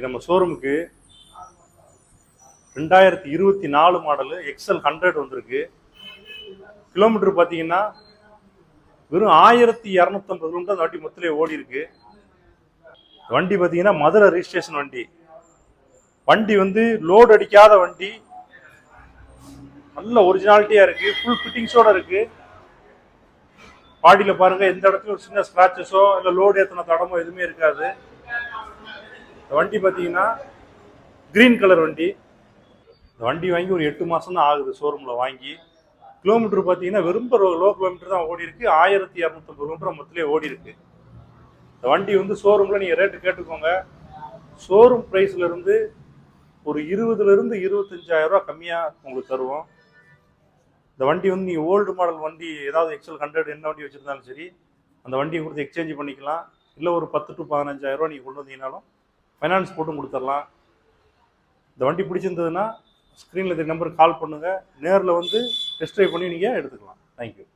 நம்ம ஷோரூமுக்கு 2024 model XL 100 வந்திருக்கு. கிலோமீட்டர் பார்த்தீங்கன்னா வெறும் 1250 கிலோமீட்டர் அந்த வண்டி மொத்தத்திலே ஓடி இருக்கு. வண்டி பார்த்தீங்கன்னா மதுரை ரிஜிஸ்ட்ரேஷன் வண்டி. வண்டி வந்து லோடு அடிக்காத வண்டி, நல்ல ஒரிஜினாலிட்டியா இருக்கு, ஃபுல் ஃபிட்டிங்ஸோட இருக்கு. பாடியில பாருங்க, எந்த இடத்துல ஒரு சின்ன ஸ்கிராச்சஸோ இல்லை லோடு ஏற்றின தடமோ எதுவுமே இருக்காது. வண்டி பார்த்தீங்கன்னா கிரீன் கலர் வண்டி. இந்த வண்டி வாங்கி ஒரு 8 மாசம் தான் ஆகுது ஷோரூமில் வாங்கி. கிலோமீட்டர் பார்த்தீங்கன்னா வெறும் லோ கிலோமீட்டர் தான் ஓடி இருக்கு. 1250 கிலோமீட்டர் மொத்தத்திலே ஓடி இருக்கு. இந்த வண்டி வந்து ஷோரூமில் நீங்கள் ரேட்டு கேட்டுக்கோங்க. ஷோரூம் ப்ரைஸ்ல இருந்து ஒரு 20,000 25,000 ரூபா கம்மியாக உங்களுக்கு தருவோம். இந்த வண்டி வந்து நீங்கள் ஓல்டு மாடல் வண்டி ஏதாவது எக்ஸல் 100 என்ன வண்டி வச்சுருந்தாலும் சரி, அந்த வண்டியை கொடுத்து எக்ஸ்சேஞ்ச் பண்ணிக்கலாம். இல்லை ஒரு 10 to 15,000 ரூபா நீங்கள் கொண்டு வந்தீங்கனாலும் ஃபைனான்ஸ் போட்டும் கொடுத்துடலாம். இந்த வண்டி பிடிச்சிருந்ததுன்னா ஸ்க்ரீனில் இந்த நம்பருக்கு கால் பண்ணுங்கள். நேரில் வந்து டெஸ்ட் ட்ரைவ் பண்ணி நீங்கள் எடுத்துக்கலாம். தேங்க்யூ.